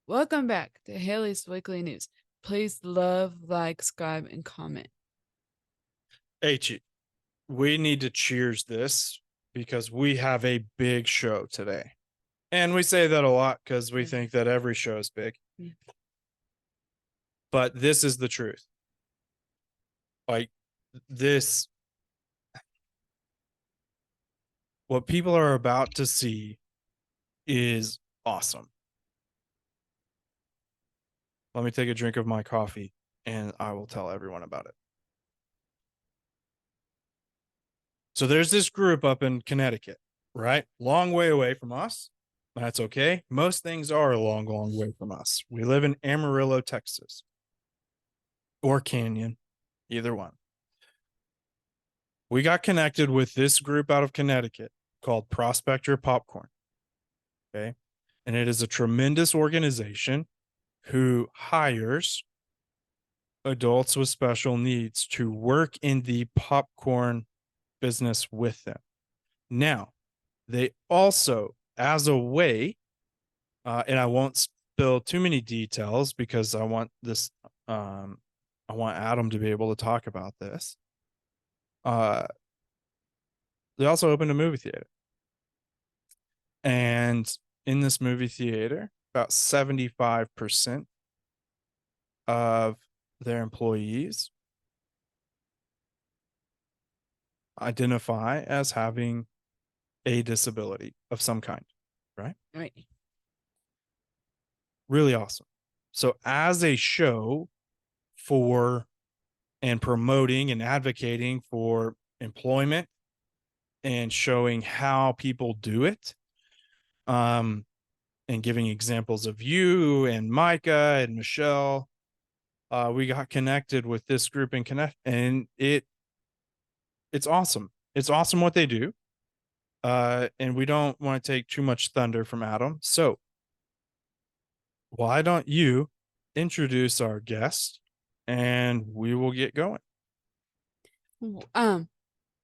Welcome back to Haley's Weekly News. Please love, like, subscribe, and comment. H, we need to cheers this because we have a big show today. And we say that a lot because we think that every show is big. Yeah. But this is the truth. Like this, what people are about to see is awesome. Let me take a drink of my coffee and I will tell everyone about it. So there's this group up in Connecticut, right? Long way away from us. That's okay. Most things are a long, long way from us. We live in Amarillo, Texas, or Canyon, either one. We got connected with this group out of Connecticut called Prospector Popcorn. Okay. And it is a tremendous organization who hires adults with special needs to work in the popcorn business with them. Now, they also, as a way, and I won't spill too many details because I want Adam to be able to talk about this. They also opened a movie theater. And in this movie theater, about 75% of their employees identify as having a disability of some kind, right? Right. Really awesome. So as a show for and promoting and advocating for employment and showing how people do it, and giving examples of you and Micah and Michelle, we got connected with this group and it's awesome. It's awesome what they do. And we don't want to take too much thunder from Adam. So why don't you introduce our guest and we will get going.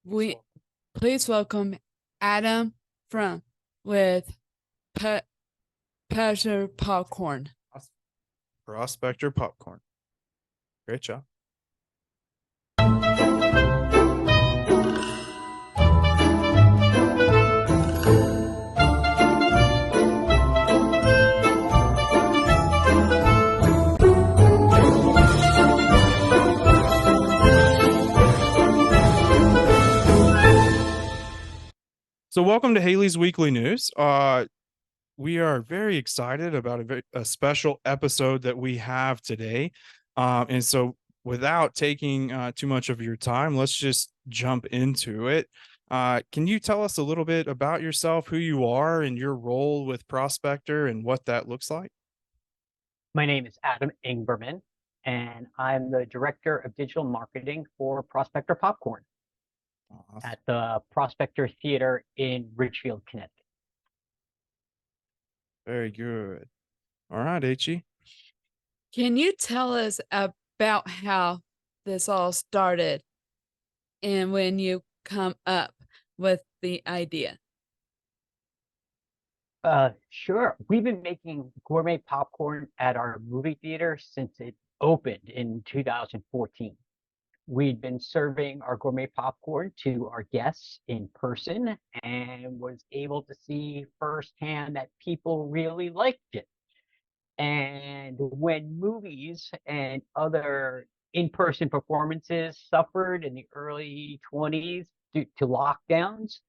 We please welcome Adam from with Prospector Popcorn. Prospector Popcorn. Great job. So welcome to Haley's Weekly News. We are very excited about a special episode that we have today. And so without taking too much of your time, let's just jump into it. Can you tell us a little bit about yourself, who you are and your role with Prospector and what that looks like? My name is Adam Ingberman, and I'm the Director of Digital Marketing for Prospector Popcorn at the Prospector Theater in Ridgefield, Connecticut. Very good. All right, H.E. Can you tell us about how this all started and when you come up with the idea? Sure. We've been making gourmet popcorn at our movie theater since it opened in 2014. We'd been serving our gourmet popcorn to our guests in person and was able to see firsthand that people really liked it. And when movies and other in-person performances suffered in the early 20s due to lockdowns,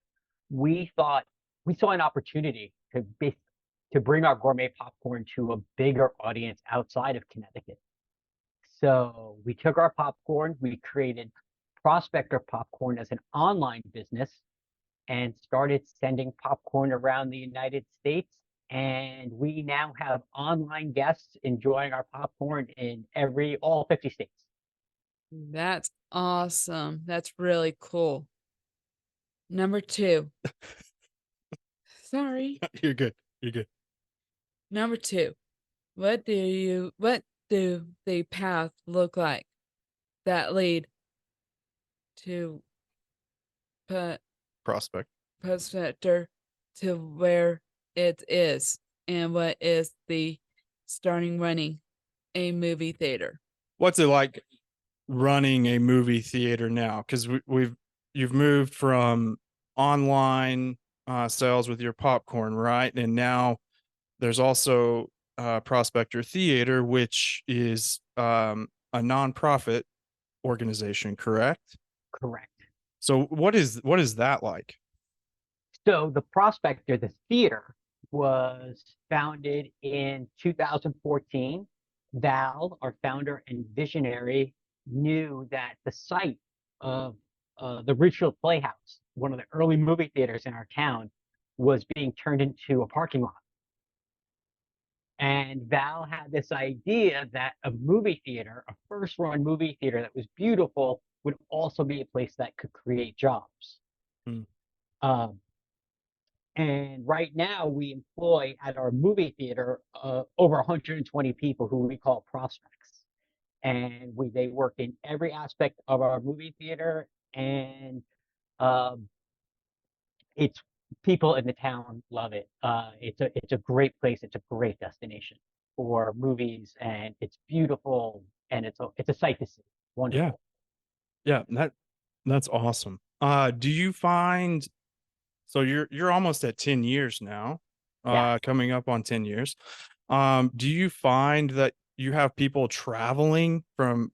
we saw an opportunity to bring our gourmet popcorn to a bigger audience outside of Connecticut. So we took our popcorn, we created Prospector Popcorn as an online business and started sending popcorn around the United States. And we now have online guests enjoying our popcorn in all 50 states. That's awesome. That's really cool. Number 2. Sorry. You're good. You're good. Number 2. What do the path look like that lead to Prospector to where it is, and what is the starting running a movie theater? What's it like running a movie theater now? Because you've moved from online sales with your popcorn, right? And now there's also Prospector Theater, which is a nonprofit organization, correct? Correct. So what is that like? So the Prospector, the theater, was founded in 2014. Val, our founder and visionary, knew that the site of the Ridgefield Playhouse, one of the early movie theaters in our town, was being turned into a parking lot. And Val had this idea that a movie theater, a first run movie theater that was beautiful, would also be a place that could create jobs. Hmm. And right now we employ at our movie theater over 120 people who we call prospects. And they work in every aspect of our movie theater. And um, it's people in the town love it. It's a great place. It's a great destination for movies, and it's beautiful, and it's a sight to see. Yeah, Wonderful. yeah, that's awesome. Do you find so you're almost at 10 years now, Yeah, coming up on 10 years. Do you find that you have people traveling from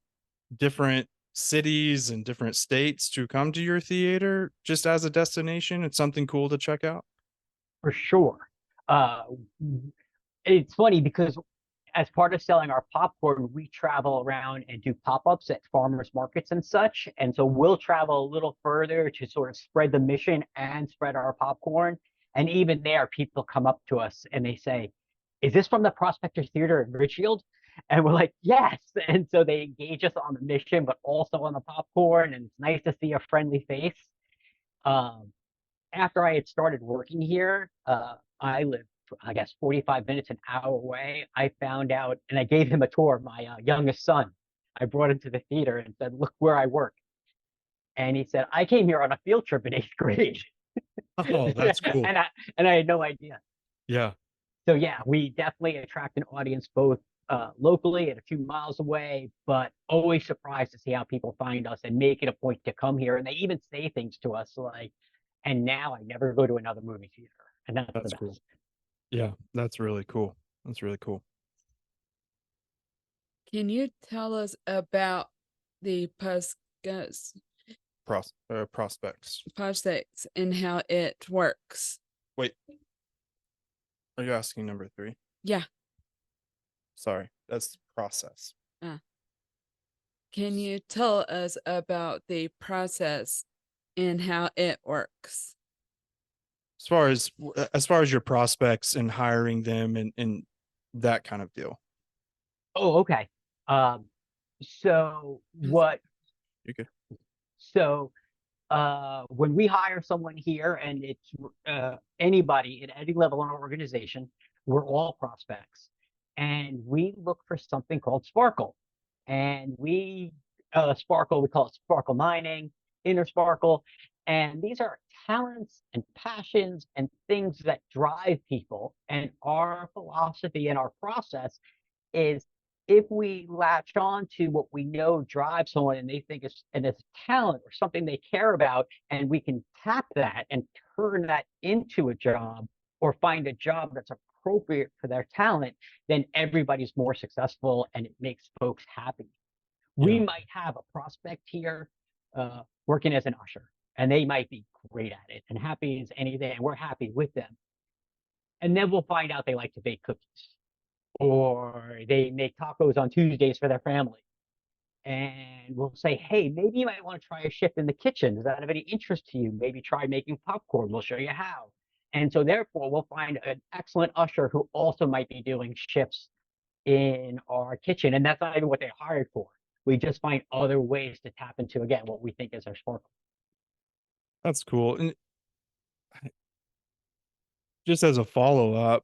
different cities and different states to come to your theater just as a destination? It's something cool to check out. for sure. Uh, it's funny because as part of selling our popcorn, we travel around and do pop-ups at farmers markets and such. And so we'll travel a little further to sort of spread the mission and spread our popcorn. And even there, people come up to us and they say, "Is this from the Prospector Theater in Ridgefield?" And we're like, "Yes." And so they engage us on the mission, but also on the popcorn. And it's nice to see a friendly face. Um, After I had started working here, I lived, I guess, 45 minutes, an hour away. I found out, and I gave him a tour of my youngest son. I brought him to the theater and said, "Look where I work." And he said, "I came here on a field trip in eighth grade." Oh, that's cool. And I had no idea. Yeah. So yeah, we definitely attract an audience both locally and a few miles away, but always surprised to see how people find us and make it a point to come here. And they even say things to us like, "And now I never go to another movie theater." And that's the That's cool. best. Yeah, that's really cool. That's really cool. Can you tell us about the Prospects. prospects and how it works? Wait, are you asking number 3? Yeah. Sorry, that's the process. Can you tell us about the process and how it works? As far as your prospects and hiring them and that kind of deal. Oh, okay. Um, so what? You could. So when we hire someone here, and it's anybody at any level in our organization, we're all prospects, and we look for something called sparkle. And sparkle, we call it sparkle mining, inner sparkle, and these are talents and passions and things that drive people. And our philosophy and our process is, if we latch on to what we know drives someone and they think it's talent or something they care about, and we can tap that and turn that into a job or find a job that's appropriate for their talent, then everybody's more successful and it makes folks happy. We Yeah. might have a prospect here working as an usher, and they might be great at it and happy as anything, and we're happy with them. And then we'll find out they like to bake cookies, or they make tacos on Tuesdays for their family. And we'll say, "Hey, maybe you might want to try a shift in the kitchen. Does that have any interest to you? Maybe try making popcorn. We'll show you how." And so therefore we'll find an excellent usher who also might be doing shifts in our kitchen. And that's not even what they hired for. We just find other ways to tap into, again, what we think is our sparkle. That's cool. And just as a follow-up,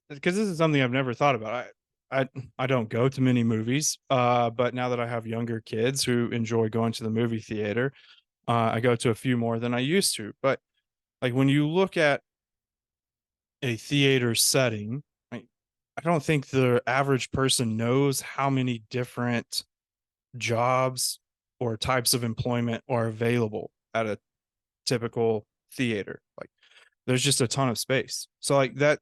because this is something I've never thought about. I don't go to many movies, but now that I have younger kids who enjoy going to the movie theater, I go to a few more than I used to. But like when you look at a theater setting, I don't think the average person knows how many different jobs or types of employment are available at a typical theater. Like there's just a ton of space. So like that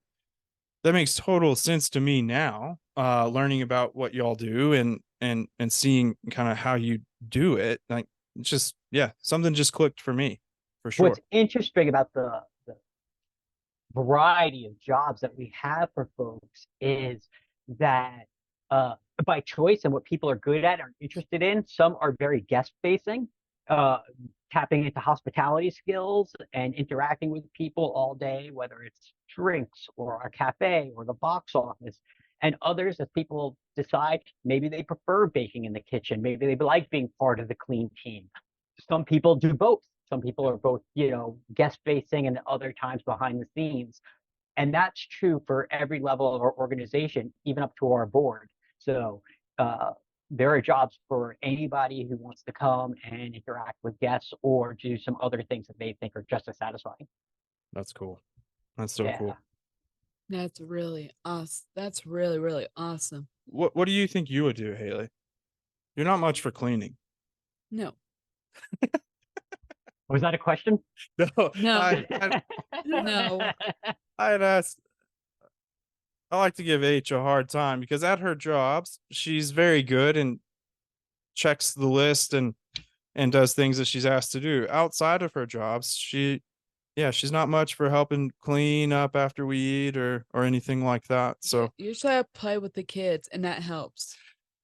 makes total sense to me now, learning about what y'all do and seeing kind of how you do it. Like it's just, yeah, something just clicked for me for What's sure. interesting about the variety of jobs that we have for folks is that uh, by choice and what people are good at and interested in, some are very guest facing, uh, tapping into hospitality skills and interacting with people all day, whether it's drinks or a cafe or the box office. And others, as people decide, maybe they prefer baking in the kitchen, maybe they like being part of the clean team. Some people do both. Some people are both, guest facing and other times behind the scenes. And that's true for every level of our organization, even up to our board. So uh, there are jobs for anybody who wants to come and interact with guests or do some other things that they think are just as satisfying. That's cool. That's so Yeah. cool. That's really awesome. That's really, really awesome. What do you think you would do, Haley? You're not much for cleaning. No, Was that a question? No, no, I no. I'd ask. I like to give H a hard time because at her jobs, she's very good and checks the list and does things that she's asked to do. Outside of her jobs, she's not much for helping clean up after we eat or anything like that. So Usually I play with the kids and that helps.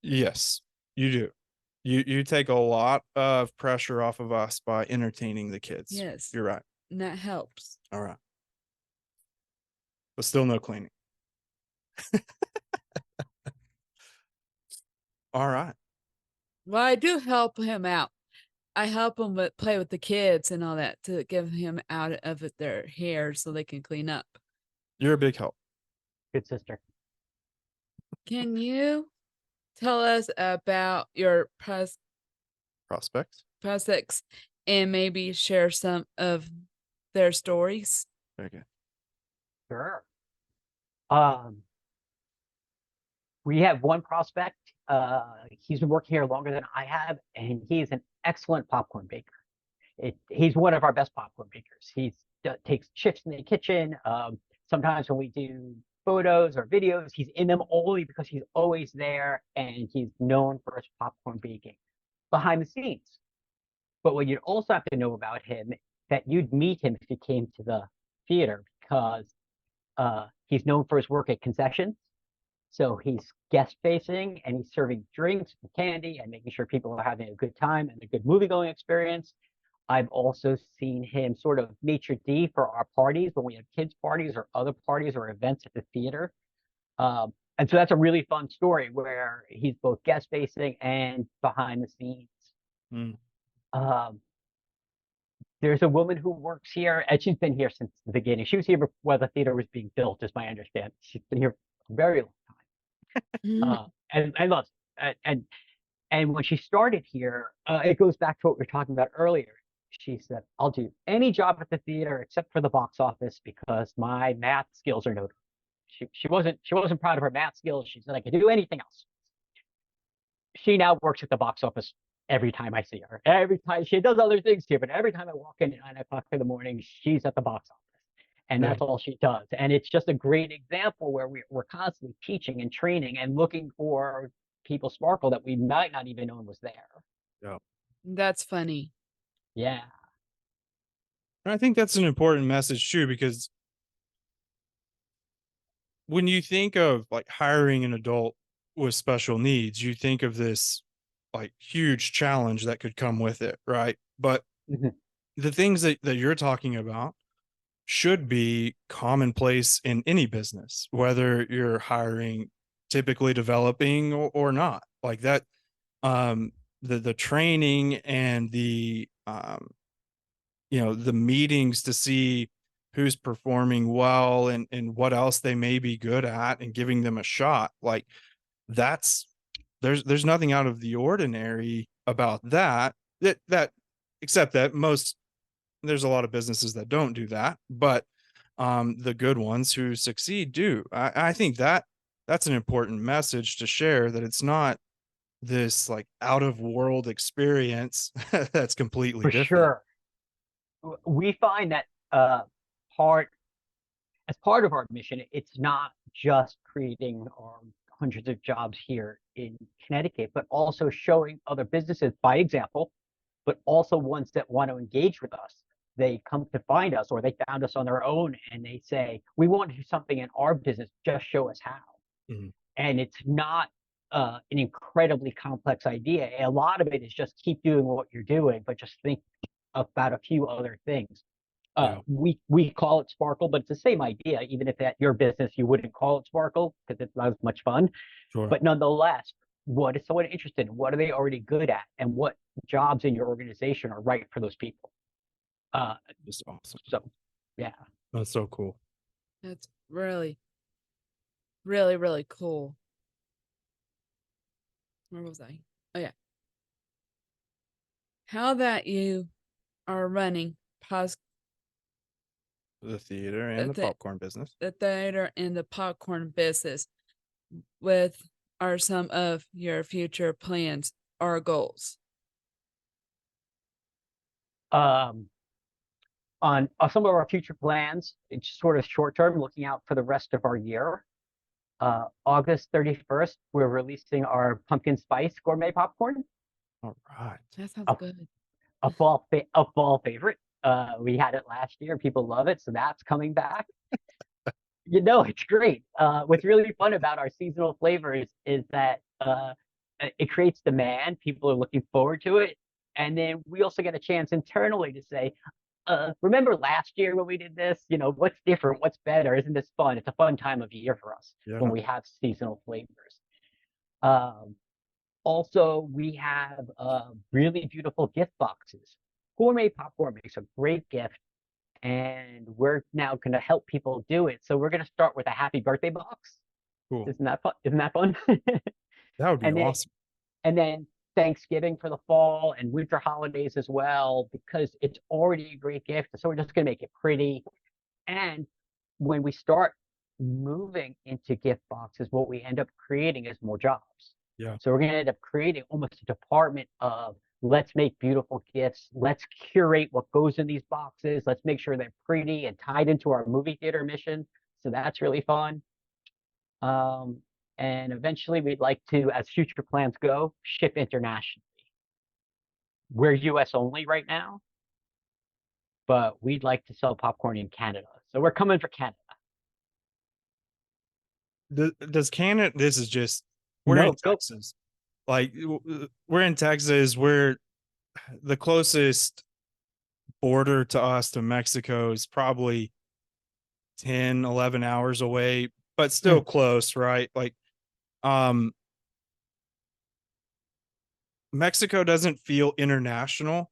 yes, you do. You take a lot of pressure off of us by entertaining the kids. Yes. You're right. And that helps. All right. But still no cleaning. All right. Well, I do help him out. I help him with play with the kids and all that to give him out of their hair so they can clean up. You're a big help. Good sister. Can you tell us about your Prospects. prospects and maybe share some of their stories? Very good. Sure. Um, we have one prospect. He's been working here longer than I have, and he's an excellent popcorn baker. He's one of our best popcorn bakers. He takes shifts in the kitchen. Sometimes when we do photos or videos, he's in them only because he's always there, and he's known for his popcorn baking behind the scenes. But what you'd also have to know about him, that you'd meet him if you came to the theater, because he's known for his work at concessions. So he's guest facing and he's serving drinks and candy and making sure people are having a good time and a good movie going experience. I've also seen him sort of maitre d' for our parties when we have kids' parties or other parties or events at the theater. And so that's a really fun story where he's both guest facing and behind the scenes. Mm. There's a woman who works here, and she's been here since the beginning. She was here before the theater was being built, is my understanding. She's been here a very long time, and I love it. And when she started here, it goes back to what we were talking about earlier. She said, "I'll do any job at the theater except for the box office because my math skills are notable." She wasn't proud of her math skills. She said, "I could do anything else." She now works at the box office every time I see her. Every time she does other things here, but every time I walk in at 9 o'clock in the morning, she's at the box office. And that's all she does. And it's just a great example where we're constantly teaching and training and looking for people sparkle that we might not even know was there. Yeah. That's funny. Yeah. And I think that's an important message too, because when you think of like hiring an adult with special needs, you think of this like huge challenge that could come with it, right? But Mhm. the things that you're talking about should be commonplace in any business, whether you're hiring typically developing or not. Like that, the training and the meetings to see who's performing well and what else they may be good at and giving them a shot. Like that's there's nothing out of the ordinary about that except that there's a lot of businesses that don't do that, but the good ones who succeed do. I think that that's an important message to share, that it's not this like out of world experience that's completely For different. sure. We find that part as part of our mission, it's not just creating our hundreds of jobs here in Connecticut, but also showing other businesses by example, but also ones that want to engage with us. They come to find us, or they found us on their own, and they say, "We want to do something in our business. Just show us how." Mhm. And it's not an incredibly complex idea. A lot of it is just keep doing what you're doing, but just think about a few other things. Yeah, We call it Sparkle, but it's the same idea. Even if at your business you wouldn't call it Sparkle because it's not as much fun, sure. but nonetheless, what is someone interested in? What are they already good at? And what jobs in your organization are right for those people? Uh, Just awesome. so, yeah. That's so cool. That's really, really, really cool. Where was I? Oh yeah. How that you are running The theater and the, the the, popcorn business. the theater and the popcorn business with are some of your future plans or goals? Um, on some of our future plans, it's sort of short term, looking out for the rest of our year. August 31st, we're releasing our pumpkin spice gourmet popcorn, All right. That sounds a, good. a fall favorite. We had it last year. People love it, so that's coming back. It's great. What's really fun about our seasonal flavors is that it creates demand. People are looking forward to it. And then we also get a chance internally to say, remember last year when we did this? What's different? What's better? Isn't this fun? It's a fun time of year for us when Yeah. we have seasonal flavors. Um, Also, we have really beautiful gift boxes. Gourmet popcorn makes a great gift, and we're now going to help people do it. So we're going to start with a happy birthday box. Cool. Isn't that fun? Isn't that fun? That would be and then awesome. and then Thanksgiving for the fall and winter holidays as well, because it's already a great gift. So we're just going to make it pretty. And when we start moving into gift boxes, what we end up creating is more jobs. Yeah. So we're going to end up creating almost a department of let's make beautiful gifts. Let's curate what goes in these boxes. Let's make sure they're pretty and tied into our movie theater mission. So that's really fun. Um, and eventually we'd like to, as future plans go, ship internationally. We're US only right now, but we'd like to sell popcorn in Canada. So we're coming for Canada. Does Canada, this is just, we're in No, go. Texas. Like we're in Texas. We're the closest border to us to Mexico is probably 10, 11 hours away, but still Mm. close, right? Like, um, Mexico doesn't feel international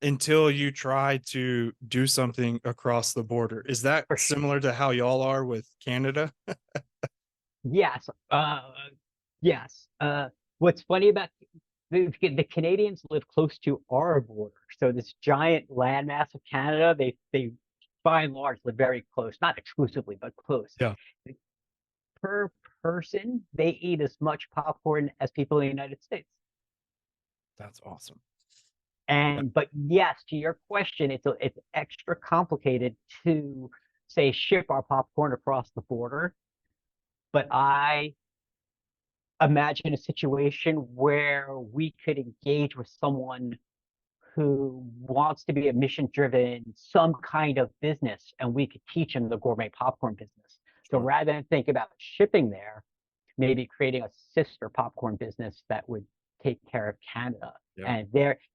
until you try to do something across the border. Is that For sure. similar to how y'all are with Canada? Yes. Yes. What's funny about the Canadians live close to our border, so this giant landmass of Canada, they by and large live very close, not exclusively, but close. Yeah, Per person, they eat as much popcorn as people in the United States. that's awesome. But yes, to your question, it's extra complicated to say ship our popcorn across the border. But I imagine a situation where we could engage with someone who wants to be a mission driven, some kind of business, and we could teach them the gourmet popcorn business. So Sure. rather than think about shipping there, maybe creating a sister popcorn business that would take care of Canada. Yeah.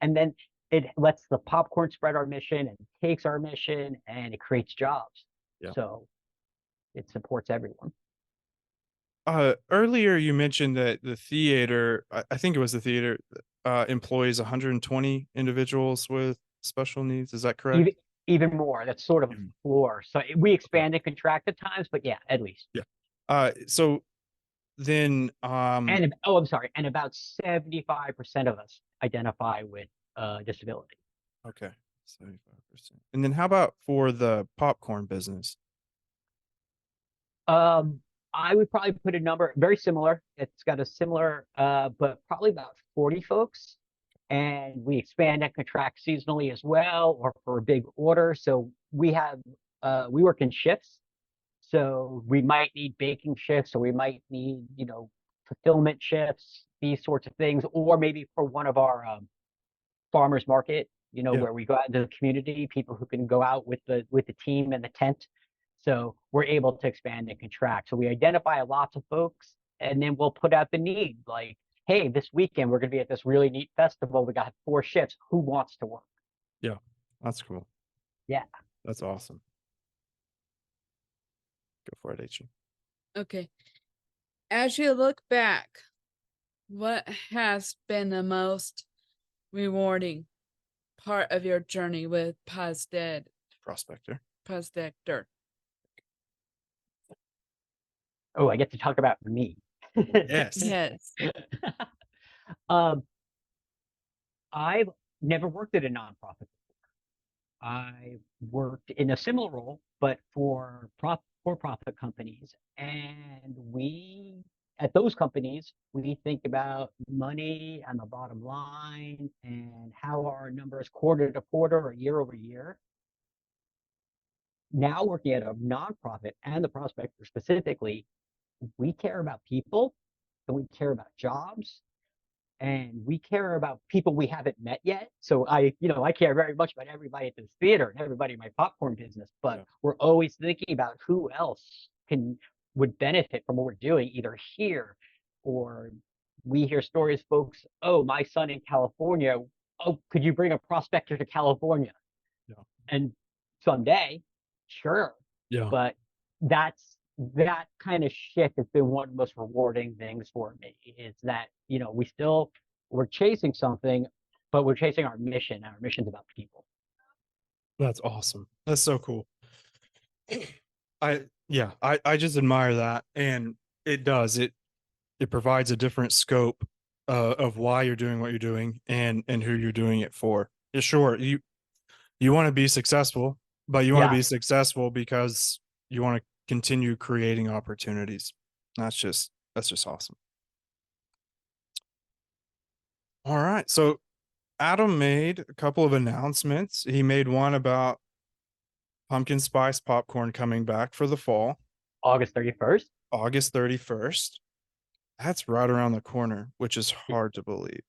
And then it lets the popcorn spread our mission and takes our mission and it creates jobs. Yeah. So it supports everyone. Earlier you mentioned that the theater, I think it was the theater, employs 120 individuals with special needs. Is that correct? Even more. That's sort of a Mhm. floor. So we Okay. expand and contract at times, but yeah, at least. Yeah. So then, And oh, I'm sorry. And about 75% of us identify with disability. okay, 75%. And then how about for the popcorn business? I would probably put a number very similar. It's got a similar, but probably about 40 folks. And we expand and contract seasonally as well, or for a big order. So we work in shifts. So we might need baking shifts, or we might need, fulfillment shifts, these sorts of things, or maybe for one of our farmers market, Yeah. where we go out into the community, people who can go out with the team and the tent. So we're able to expand and contract. So we identify lots of folks, and then we'll put out the need, like, hey, this weekend we're going to be at this really neat festival. We got 4 shifts. Who wants to work? Yeah. That's cool. Yeah. That's awesome. Go for it, H. Okay. As you look back, what has been the most rewarding part of your journey with Prospector. Prospector? Oh, I get to talk about me. Yes. Yes. um, I've never worked at a nonprofit. I worked in a similar role, but for-profit companies. And at those companies, we think about money and the bottom line and how our numbers quarter to quarter or year over year. Now working at a nonprofit and the Prospector specifically, we care about people, and we care about jobs, and we care about people we haven't met yet. So I care very much about everybody at this theater and everybody in my popcorn business, but we're always thinking about who else would benefit from what we're doing, either here, or we hear stories, folks, oh, my son in California, oh, could you bring a prospector to California? Yeah. And someday, sure. Yeah. But that kind of shift has been one of the most rewarding things for me, is that, we're chasing something, but we're chasing our mission. Our mission's about people. That's awesome. That's so cool. I just admire that. And it provides a different scope of why you're doing what you're doing and who you're doing it for. Yeah, sure. You want to be successful, but you want to be successful because you want to continue creating opportunities. That's just awesome. All right. So Adam made a couple of announcements. He made one about pumpkin spice popcorn coming back for the fall. August 31st. August 31st. That's right around the corner, which is hard to believe.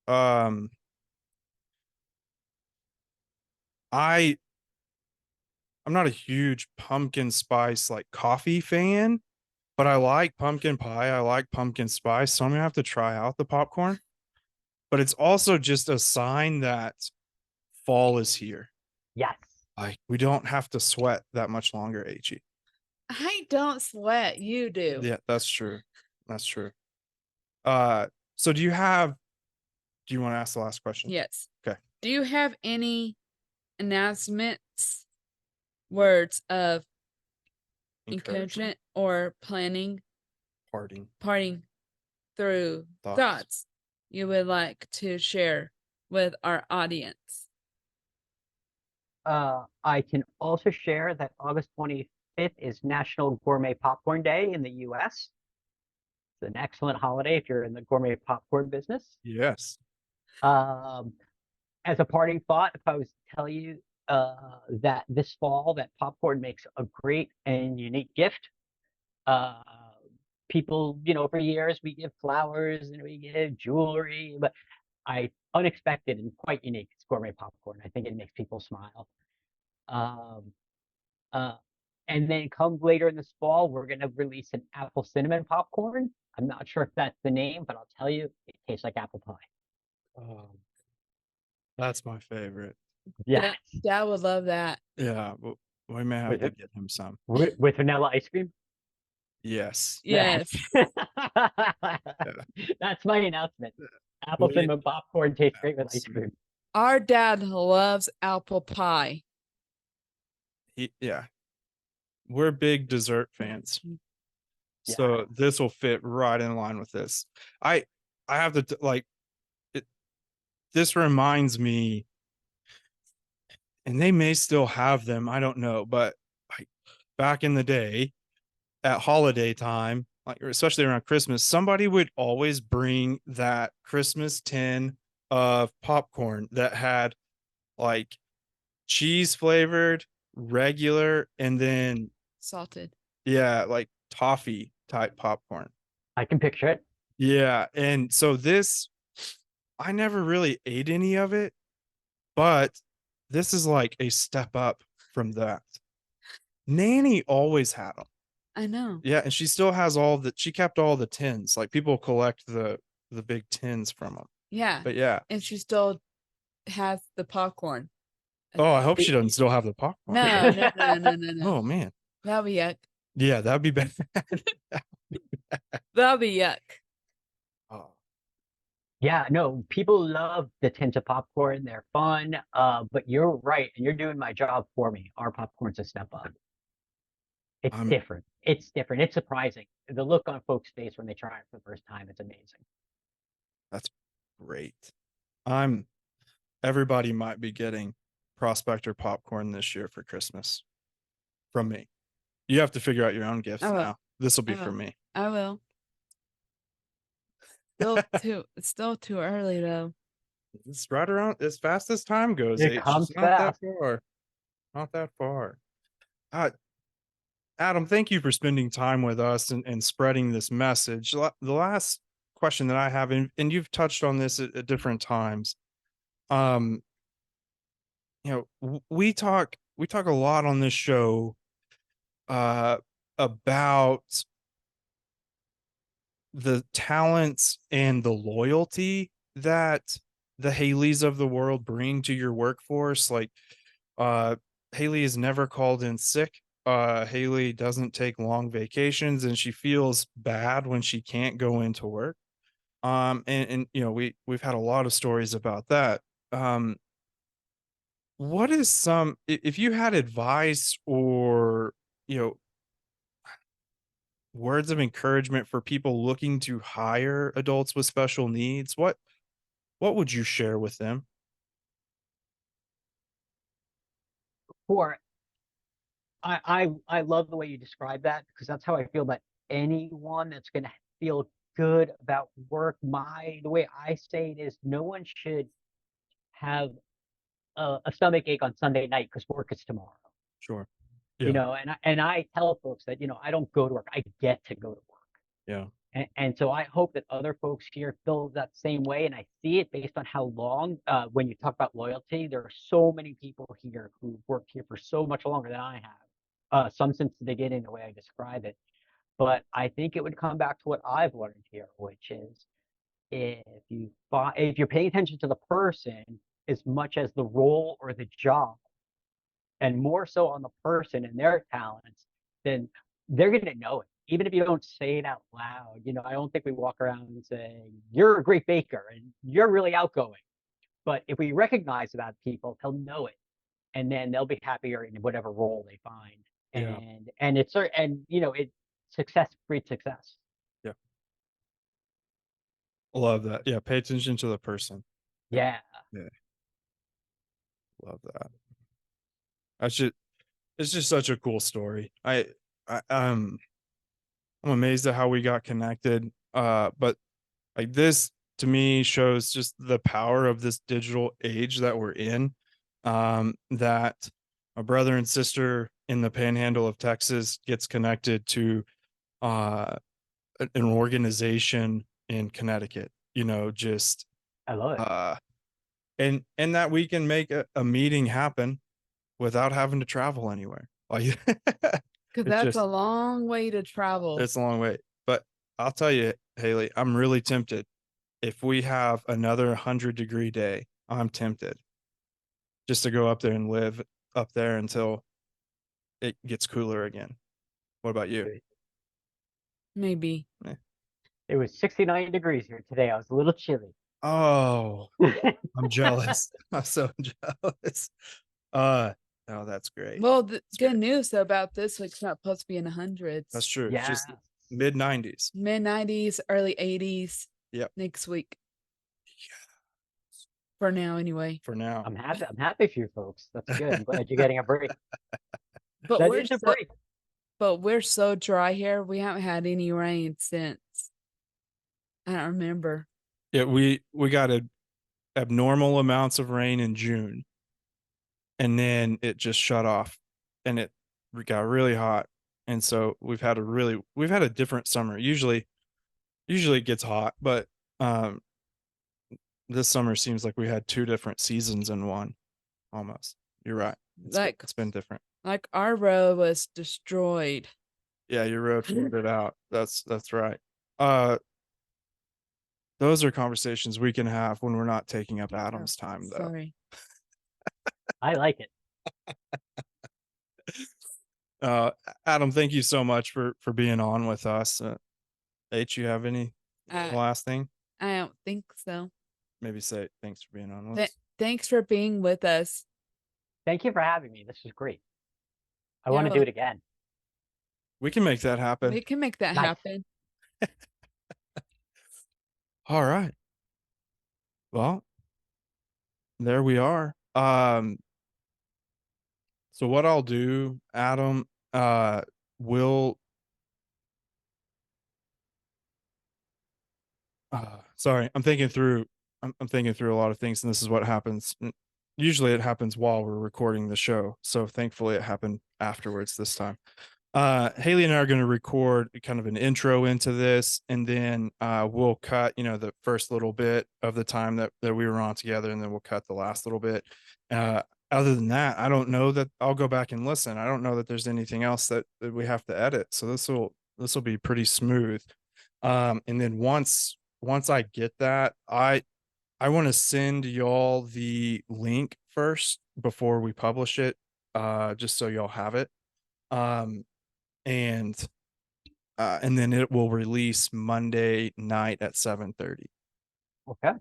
I'm not a huge pumpkin spice like coffee fan, but I like pumpkin pie. I like pumpkin spice. So I'm gonna have to try out the popcorn. But it's also just a sign that fall is here. Yes. Like we don't have to sweat that much longer, HE. I don't sweat. You do. Yeah, that's true. That's true. So do you want to ask the last question? Yes. Okay. Do you have any announcements, words of encouragement or parting through thoughts you would like to share with our audience? I can also share that August 25th is National Gourmet Popcorn Day in the US. It's an excellent holiday if you're in the gourmet popcorn business. Yes. As a parting thought, if I was to tell you that this fall that popcorn makes a great and unique gift. People, for years we give flowers and we give jewelry, but unexpected and quite unique. It's gourmet popcorn. I think it makes people smile. And then come later in this fall, we're going to release an apple cinnamon popcorn. I'm not sure if that's the name, but I'll tell you, it tastes like apple pie. That's my favorite. Yeah. Dad would love that. Yeah. We may have to get him some. With vanilla ice cream? Yes. Yes. That's my announcement. Apple cinnamon popcorn tastes great with ice cream. Our dad loves apple pie. Yeah. We're big dessert fans. So this will fit right in line with this. I have to this reminds me, and they may still have them, I don't know, but back in the day, at holiday time, like especially around Christmas, somebody would always bring that Christmas tin of popcorn that had like cheese flavored, regular, and then Salted. yeah, like toffee type popcorn. I can picture it. Yeah, and so this I never really ate any of it, but this is like a step up from that. Nanny always had them. I know. Yeah, and she still has she kept all the tins. Like people collect the big tins from them. Yeah. But yeah. And she still has the popcorn. Oh, I hope she doesn't still have the popcorn. No, no, no, no, no, no. Oh man. That'll be yuck. Yeah, that'd be bad. That'll be yuck. Oh, Yeah, no, people love the tins of popcorn. They're fun. But you're right, and you're doing my job for me. Our popcorn's a step up. It's I'm different. It's different. It's surprising. The look on folks' face when they try it for the first time, it's amazing. that's great. Everybody might be getting Prospector popcorn this year for Christmas from me. You have to figure out your own gifts now. This will be for me. I will. It's still too early though. It's right around as fast as time goes. It H. comes It's not that fast. far. Not that far. Adam, thank you for spending time with us and spreading this message. The last question that I have, and you've touched on this at different times. We talk a lot on this show about the talents and the loyalty that the Haleys of the world bring to your workforce. Like Haley is never called in sick. Haley doesn't take long vacations, and she feels bad when she can't go into work. And we've had a lot of stories about that. What is if you had advice or words of encouragement for people looking to hire adults with special needs, what would you share with them? For I love the way you describe that, because that's how I feel about anyone that's going to feel good about work. The way I say it is, no one should have a stomach ache on Sunday night because work is tomorrow. Sure. You know, and I tell folks that, I don't go to work, I get to go to work. Yeah. And so I hope that other folks here feel that same way. And I see it based on how long, when you talk about loyalty, there are so many people here who worked here for so much longer than I have. Some since the beginning, the way I describe it. But I think it would come back to what I've learned here, which is if you're paying attention to the person as much as the role or the job, and more so on the person and their talents, then they're going to know it. Even if you don't say it out loud, I don't think we walk around and say, you're a great baker and you're really outgoing. But if we recognize about people, they'll know it. And then they'll be happier in whatever role they find. Yeah. And success breeds success. Yeah. Love that. Yeah. Pay attention to the person. Yeah. Yeah. Love that. It's just such a cool story. I'm amazed at how we got connected. But like this to me shows just the power of this digital age that we're in. That a brother and sister in the panhandle of Texas gets connected to an organization in Connecticut, just I love it. And that we can make a meeting happen without having to travel anywhere. Like Because that's a long way to travel. It's a long way. But I'll tell you, Haley, I'm really tempted. If we have another 100-degree day, I'm tempted just to go up there and live up there until it gets cooler again. What about you? Maybe. It was 69 degrees here today. I was a little chilly. Oh, I'm jealous. I'm so jealous. Oh, that's great. Well, the good news though about this week's not supposed to be in the hundreds. That's true. Yeah. It's just mid-90s. Mid-90s, early 80s. Yep. Next week. For now, anyway. For now. I'm happy for you folks. That's good. I'm glad you're getting a break. But That we're is a break. but we're so dry here. We haven't had any rain since I don't remember. Yeah, we got abnormal amounts of rain in June, and then it just shut off, and it got really hot, and so we've had a different summer. Usually it gets hot, but um, this summer seems like we had two different seasons in one, almost. You're right. Like It's been different. like our road was destroyed. Yeah, your road flooded out. That's right. Uh, those are conversations we can have when we're not taking up Adam's time, though. Sorry. I like it. Uh, Adam, thank you so much for being on with us. H, you have any I last thing? I don't think so. Maybe say thanks for being on with Th- us. thanks for being with us. Thank you for having me. This was great. I Yeah, want to do well, it again. We can make that happen. we can make that Nice. happen. All right. Well, there we are. So what I'll do, Adam, will sorry, I'm thinking through a lot of things, and this is what happens. Usually it happens while we're recording the show. So thankfully it happened afterwards this time. Haley and I are going to record kind of an intro into this, and then we'll cut, the first little bit of the time that we were on together, and then we'll cut the last little bit. Other than that, I don't know that I'll go back and listen. I don't know that there's anything else that we have to edit. So this will be pretty smooth. And then once I get that, I want to send y'all the link first before we publish it, just so y'all have it. And then it will release Monday night at 7:30. Okay.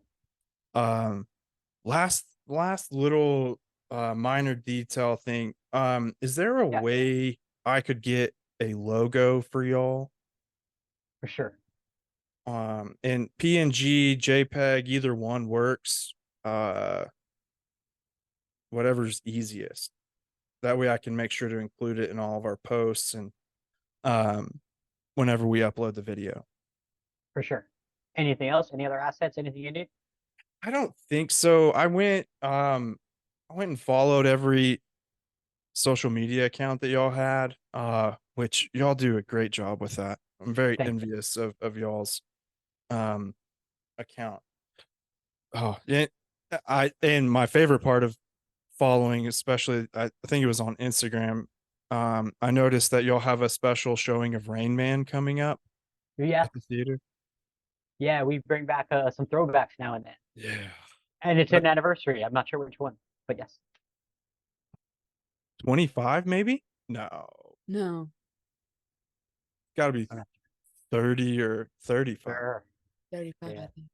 Last little minor detail thing. Is there a Yeah. way I could get a logo for y'all? For sure. And PNG, JPEG, either one works. Whatever's easiest. That way I can make sure to include it in all of our posts and whenever we upload the video. For sure. Anything else? Any other assets? Anything you need? I don't think so. I went and followed every social media account that y'all had, which y'all do a great job with that. I'm very Thank you. envious of y'all's account. Oh, yeah. And my favorite part of following, especially I think it was on Instagram. I noticed that y'all have a special showing of Rain Man coming up Yeah. at the theater. Yeah, we bring back some throwbacks now and then. Yeah. And it's an anniversary. I'm not sure which one, but yes. 25 maybe? No. No. Gotta be 30 or 35. Sure. 35, Yeah. I think.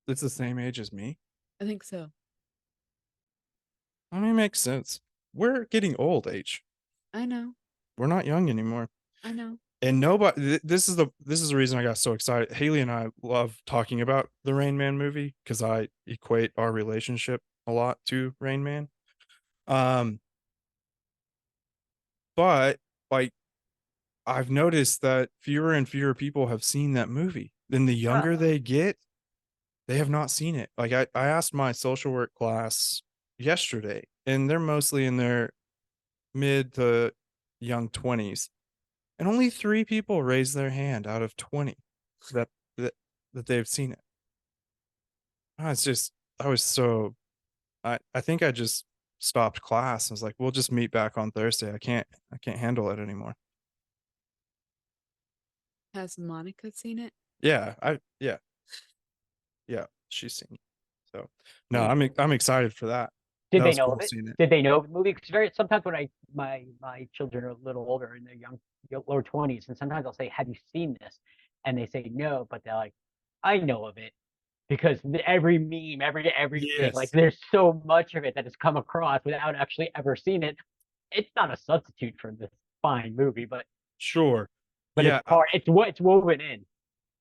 It's the same age as me. I think so. I mean, it makes sense. We're getting old, H. I know. We're not young anymore. I know. And nobody this is the reason I got so excited. Haley and I love talking about the Rain Man movie because I equate our relationship a lot to Rain Man. But like I've noticed that fewer and fewer people have seen that movie. Then the younger they get, they have not seen it. Like I asked my social work class yesterday, and they're mostly in their mid to young 20s. And only 3 people raised their hand out of 20 that that, that they've seen it. It's just I think I just stopped class and was like, we'll just meet back on Thursday. I can't handle it anymore. Has Monica seen it? Yeah, yeah, she's seen it. So no, Hey. I'm excited for that. Did That they was know cool of it? seeing it. Did they know of the movie? Because sometimes when my children are a little older and they're young, lower 20s, and sometimes I'll say, "Have you seen this?" And they say no, but they're like, "I know of it," because every meme, everything, like Yes. there's so much of it that has come across without actually ever seeing it. It's not a substitute for this fine movie, but Sure. it's Yeah, part. It's what it's woven in.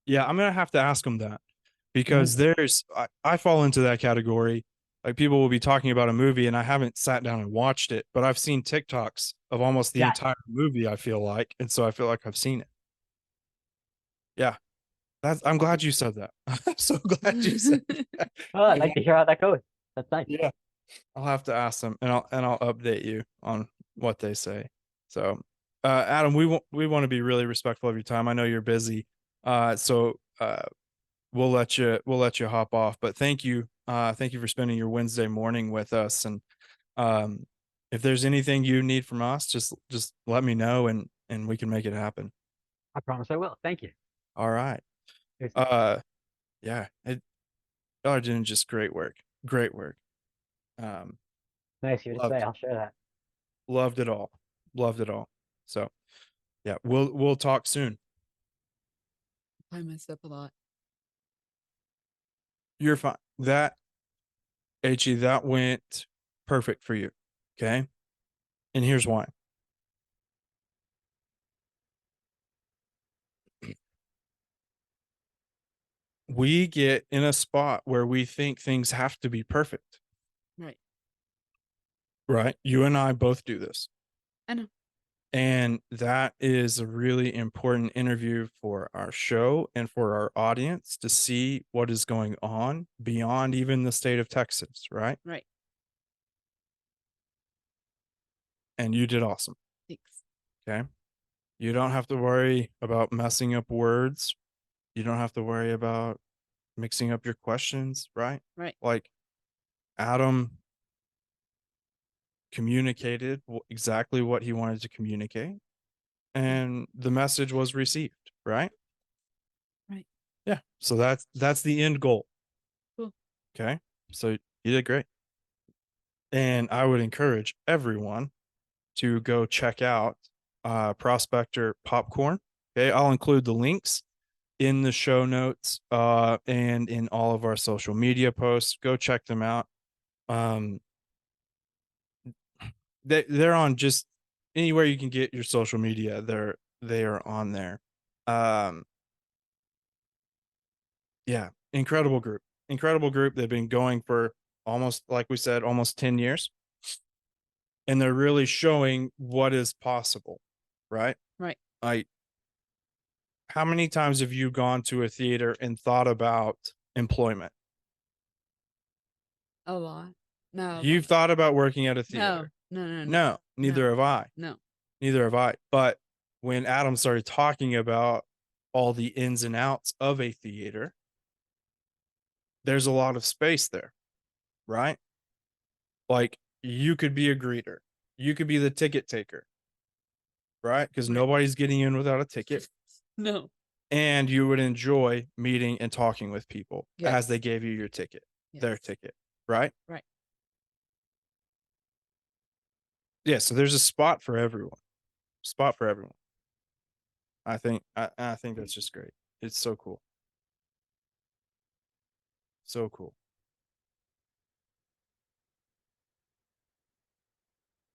yeah, I'm gonna have to ask them that Mhm. because I fall into that category. Like people will be talking about a movie and I haven't sat down and watched it, but I've seen TikToks of almost the Yeah. entire movie, I feel like. And so I feel like I've seen it. Yeah. I'm glad you said that. I'm so glad you said that. Oh, I'd like to hear how that goes. That's nice. Yeah. I'll have to ask them and I'll update you on what they say. So Adam, we want to be really respectful of your time. I know you're busy. So we'll let you hop off. But thank you. Thank you for spending your Wednesday morning with us. And um if there's anything you need from us, just let me know and we can make it happen. I promise I will. Thank you. All right. It's Yeah, y'all are doing just great work. Great work. Um nice of you to say. loved I'll share that. loved it all. Loved it all. So yeah, we'll talk soon. I messed up a lot. You're fine. That went perfect for you. Okay. And here's why. We get in a spot where we think things have to be perfect. Right. Right. You and I both do this. I know. And that is a really important interview for our show and for our audience to see what is going on beyond even the state of Texas. Right. Right. And you did awesome. Thanks. Okay. You don't have to worry about messing up words. You don't have to worry about mixing up your questions. Right. Right. Like Adam communicated exactly what he wanted to communicate and the message was received, right? Right. Yeah. So that's the end goal. Cool. Okay. So you did great. And I would encourage everyone to go check out Prospector Popcorn. Okay. I'll include the links in the show notes and in all of our social media posts. Go check them out. They're on just anywhere you can get your social media. They are on there. Um, yeah, incredible group. They've been going for almost, like we said, almost 10 years, and they're really showing what is possible, right? Right. Like, how many times have you gone to a theater and thought about employment? A lot. No. A You've lot. thought about working at a No. theater. No. No. No. No, neither have I. No. Neither have I. But when Adam started talking about all the ins and outs of a theater, there's a lot of space there, right? Like you could be a greeter, you could be the ticket taker, right? Because Right. nobody's getting in without a ticket. No. And you would enjoy meeting and talking with people as they Yes. gave you your ticket, Yes. their ticket, right? Right. Yeah. So there's a spot for everyone. Spot for everyone. I think that's just great. It's so cool. So cool.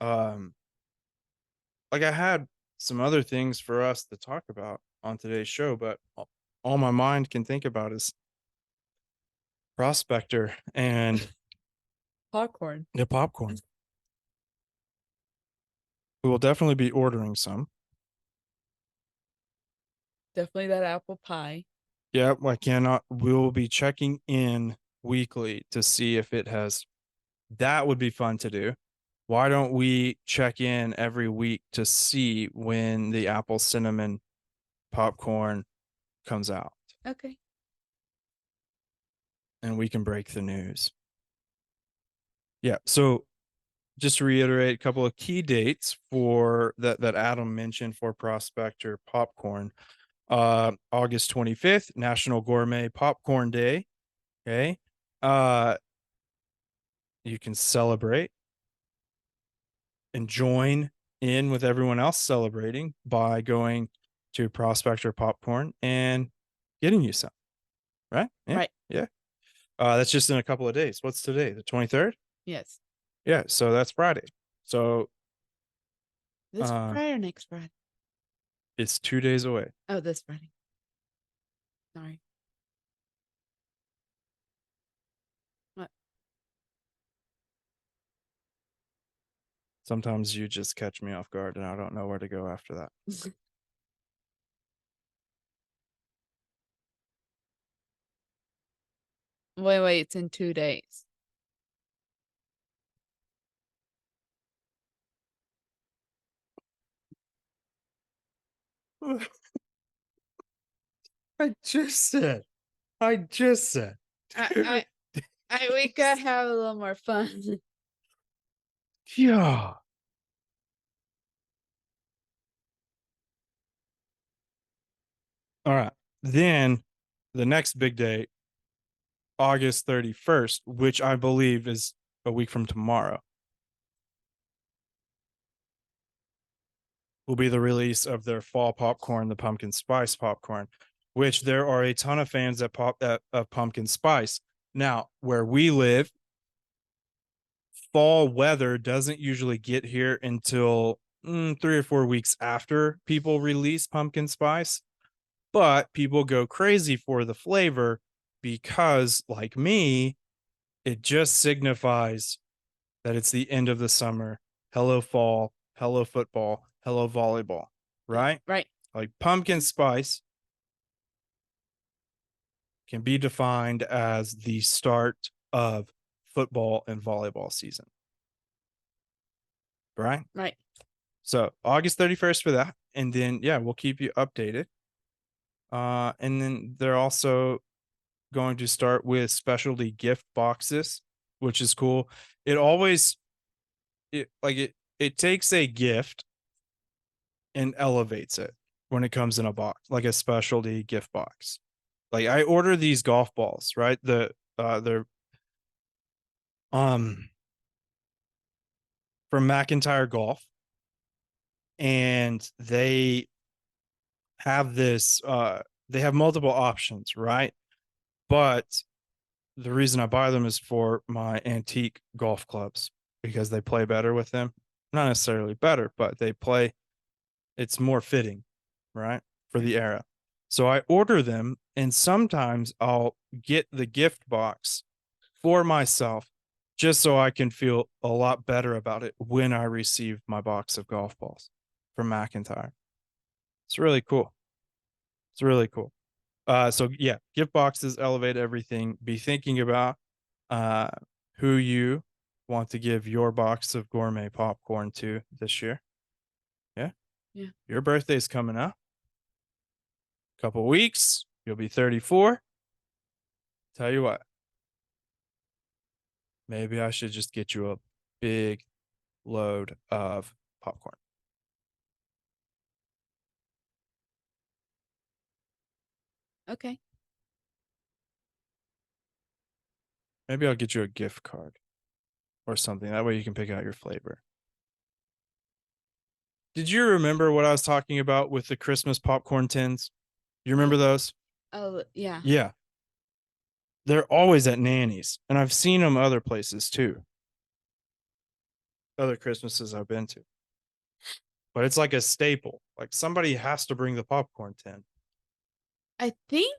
Um, like I had some other things for us to talk about on today's show, but all my mind can think about is Prospector and Popcorn. the popcorn. We will definitely be ordering some. Definitely that apple pie. Yep, I cannot. We'll be checking in weekly to see if it has. That would be fun to do. Why don't we check in every week to see when the apple cinnamon popcorn comes out Okay. and we can break the news? Yeah. So just to reiterate a couple of key dates for that Adam mentioned for Prospector Popcorn. August 25th, National Gourmet Popcorn Day. Okay. Uh you can celebrate and join in with everyone else celebrating by going to Prospector Popcorn and getting you some. Right? Yeah. Right. Yeah. That's just in a couple of days. What's today? The 23rd? Yes. Yeah, so that's Friday. So This Friday or next Friday? it's 2 days away. Oh, this Friday. Sorry. What? Sometimes you just catch me off guard and I don't know where to go after that. Wait, it's in 2 days. I just said. I we gotta have a little more fun. Yeah. All right. Then the next big day, August 31st, which I believe is a week from tomorrow, will be the release of their fall popcorn, the pumpkin spice popcorn, which there are a ton of fans of pumpkin spice. Now, where we live, fall weather doesn't usually get here until 3 or 4 weeks after people release pumpkin spice, but people go crazy for the flavor because, like me, it just signifies that it's the end of the summer. Hello, fall. Hello, football. Hello, volleyball. Right? Right. Like pumpkin spice can be defined as the start of football and volleyball season. Right? Right. So August 31st for that. And then, yeah, we'll keep you updated. And then they're also going to start with specialty gift boxes, which is cool. It always, it takes a gift and elevates it when it comes in a box, like a specialty gift box. Like I order these golf balls, right? They're from McIntyre Golf, and they have this they have multiple options, right? But the reason I buy them is for my antique golf clubs because they play better with them. Not necessarily better, but they play, it's more fitting, right? For the era. So I order them, and sometimes I'll get the gift box for myself just so I can feel a lot better about it when I receive my box of golf balls from McIntyre. It's really cool. It's really cool. So yeah, gift boxes elevate everything. Be thinking about uh who you want to give your box of gourmet popcorn to this year. Yeah. Yeah. Your birthday's coming up. Couple weeks, you'll be 34. Tell you what, maybe I should just get you a big load of popcorn. Okay. Maybe I'll get you a gift card or something. That way you can pick out your flavor. Did you remember what I was talking about with the Christmas popcorn tins? You remember those? Oh, yeah. Yeah. They're always at Nanny's, and I've seen them other places too. Other Christmases I've been to. But it's like a staple. Like somebody has to bring the popcorn tin. I think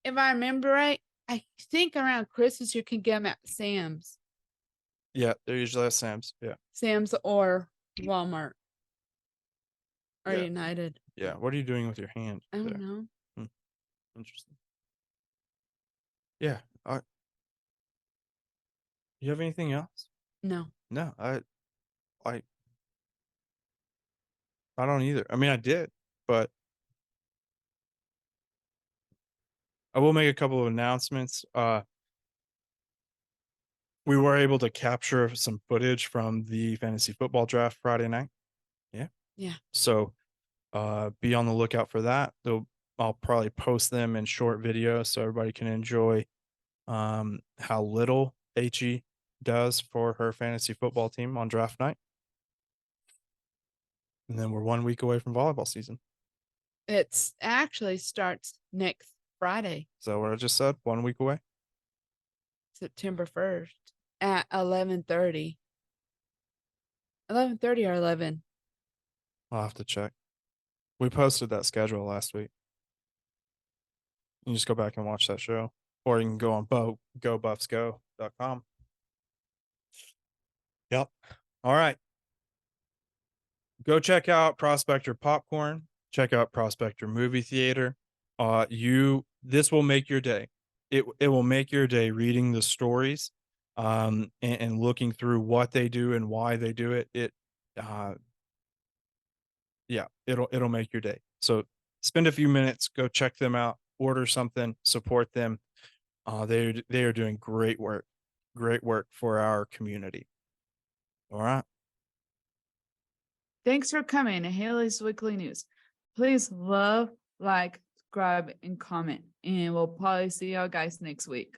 if I remember right, I think around Christmas you can get them at Sam's. Yeah, they're usually at Sam's. Yeah. Sam's or Walmart or Yeah. United. Yeah. What are you doing with your hand? I don't there? know. Interesting. Yeah. You have anything else? No. No, I don't either. I mean, I did, but I will make a couple of announcements. We were able to capture some footage from the fantasy football draft Friday night. Yeah. Yeah. So be on the lookout for that. I'll probably post them in short videos so everybody can enjoy how little HE does for her fantasy football team on draft night. And then we're 1 week away from volleyball season. It's actually starts next Friday, Is that what I just said? 1 week away? September 1st at 11:30. 11:30 or 11. I'll have to check. We posted that schedule last week. You can just go back and watch that show. Or you can go on gobuffsgo.com. Yep. All right. go check out Prospector Popcorn, check out Prospector Movie Theater. This will make your day. It will make your day reading the stories, and looking through what they do and why they do it. Yeah, it'll make your day. So spend a few minutes, go check them out, order something, support them. They are doing great work for our community. All right. Thanks for coming to Haley's Weekly News. Please love, like, subscribe, and comment. And we'll probably see y'all guys next week.